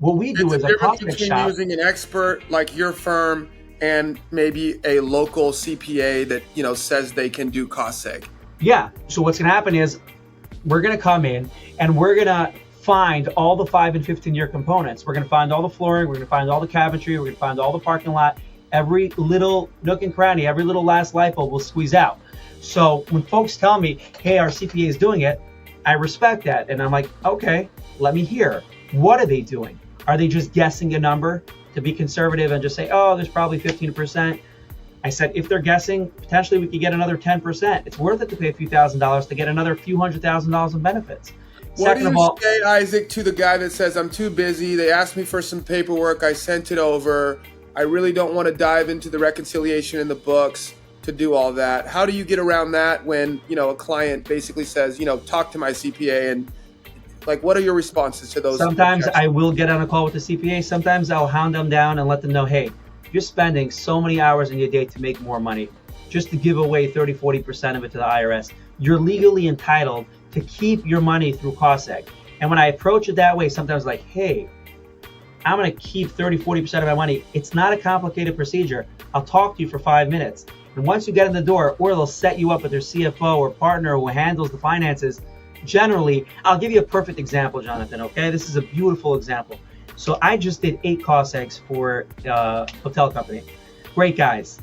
What we do It's is a a difference cost between shop. using an expert like your firm and maybe a local CPA that, says they can do cost seg. Yeah. So what's going to happen is we're going to come in and we're going to find all the 5 and 15-year components. We're going to find all the flooring. We're going to find all the cabinetry. We're going to find all the parking lot. Every little nook and cranny, every little last light bulb will squeeze out. So when folks tell me, hey, our CPA is doing it, I respect that. And I'm like, okay, let me hear. What are they doing? Are they just guessing a number to be conservative and just say, oh, there's probably 15%? I said, if they're guessing, potentially we could get another 10%. It's worth it to pay a few $1,000s to get another few $100,000 in benefits. What do you say, Isaac, to the guy that says, I'm too busy, they asked me for some paperwork, I sent it over, I really don't want to dive into the reconciliation in the books to do all that? How do you get around that when, a client basically says, talk to my CPA, and what are your responses to those? Sometimes I will get on a call with the CPA. Sometimes I'll hound them down and let them know, hey, you're spending so many hours in your day to make more money, just to give away 30, 40% of it to the IRS. You're legally entitled to keep your money through cost seg. And when I approach it that way, sometimes like, hey, I'm going to keep 30, 40% of my money. It's not a complicated procedure. I'll talk to you for 5 minutes. And once you get in the door, or they'll set you up with their CFO or partner who handles the finances. Generally, I'll give you a perfect example, Jonathan, okay? This is a beautiful example. So I just did 8 cost segs for a hotel company. Great guys.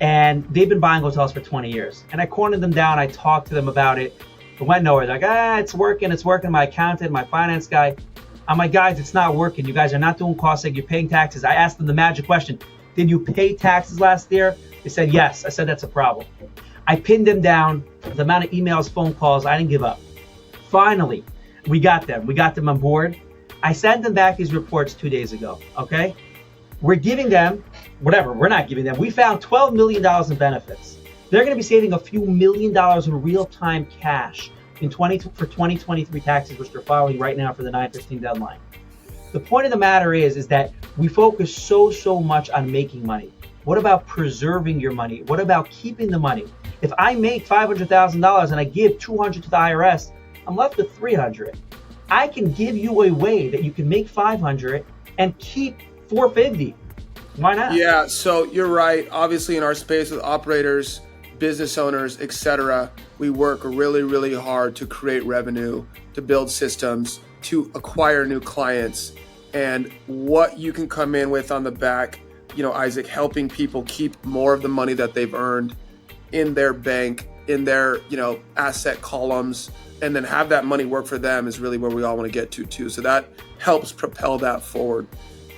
And they've been buying hotels for 20 years. And I cornered them down. I talked to them about it. It went nowhere. They're like, it's working. My accountant, my finance guy. I'm like, guys, it's not working. You guys are not doing cost seg. You're paying taxes. I asked them the magic question. Did you pay taxes last year? They said, yes. I said, that's a problem. I pinned them down. The amount of emails, phone calls, I didn't give up. Finally, we got them. We got them on board. I sent them back these reports 2 days ago, okay? We're giving them, whatever, we're not giving them. We found $12 million in benefits. They're going to be saving a few $1 million in real-time cash for 2023 taxes, which they're filing right now for the 9/15 deadline. The point of the matter is that we focus so much on making money. What about preserving your money? What about keeping the money? If I make $500,000 and I give $200 to the IRS, I'm left with $300. I can give you a way that you can make $500 and keep $450. Why not? Yeah, so you're right. Obviously, in our space with operators, business owners, etc., we work really, really hard to create revenue, to build systems, to acquire new clients. And what you can come in with on the back, Isaac, helping people keep more of the money that they've earned in their bank, in their, asset columns, and then have that money work for them is really where we all want to get to too. So that helps propel that forward.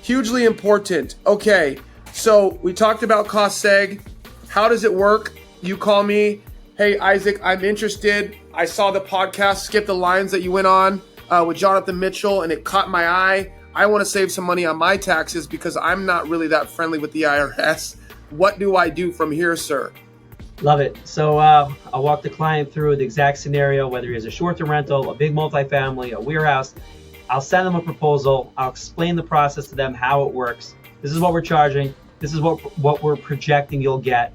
Hugely important. Okay, so we talked about cost seg. How does it work? You call me, hey, Isaac, I'm interested. I saw the podcast, Skip the Lines that you went on with Jonathan Mitchell, and it caught my eye. I want to save some money on my taxes because I'm not really that friendly with the IRS. What do I do from here, sir? Love it. So I'll walk the client through the exact scenario, whether he has a short-term rental, a big multifamily, a warehouse. I'll send them a proposal. I'll explain the process to them, how it works. This is what we're charging. This is what we're projecting you'll get.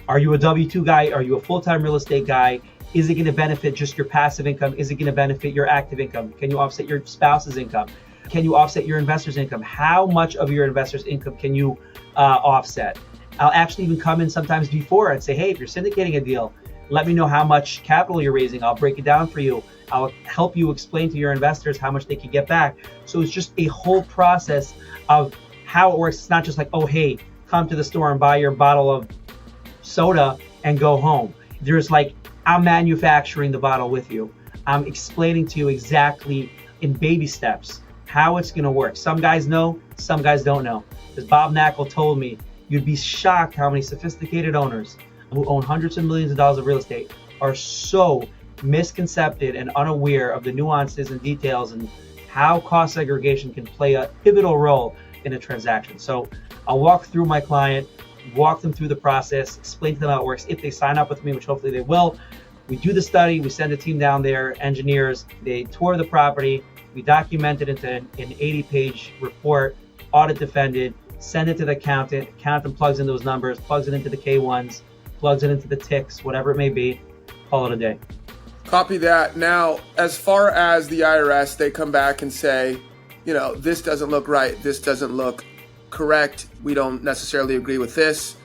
Are you a W-2 guy? Are you a full-time real estate guy? Is it going to benefit just your passive income? Is it going to benefit your active income? Can you offset your spouse's income? Can you offset your investor's income? How much of your investor's income can you offset? I'll actually even come in sometimes before and say, hey, if you're syndicating a deal, let me know how much capital you're raising. I'll break it down for you. I'll help you explain to your investors how much they can get back. So it's just a whole process of how it works. It's not just like, oh, hey, come to the store and buy your bottle of soda and go home. There's like, I'm manufacturing the bottle with you. I'm explaining to you exactly in baby steps how it's going to work. Some guys know, some guys don't know. As Bob Knackel told me, you'd be shocked how many sophisticated owners who own hundreds of millions of dollars of real estate are so misconcepted and unaware of the nuances and details and how cost segregation can play a pivotal role in a transaction. So I'll walk through my client, walk them through the process, explain to them how it works. If they sign up with me, which hopefully they will, we do the study, we send a team down there, engineers, they tour the property, we document it into an 80-page report, audit defended, send it to the accountant plugs in those numbers, plugs it into the K1s, plugs it into the ticks, whatever it may be, call it a day. Copy that. Now, as far as the IRS, they come back and say, this doesn't look right, this doesn't look correct, we don't necessarily agree with this.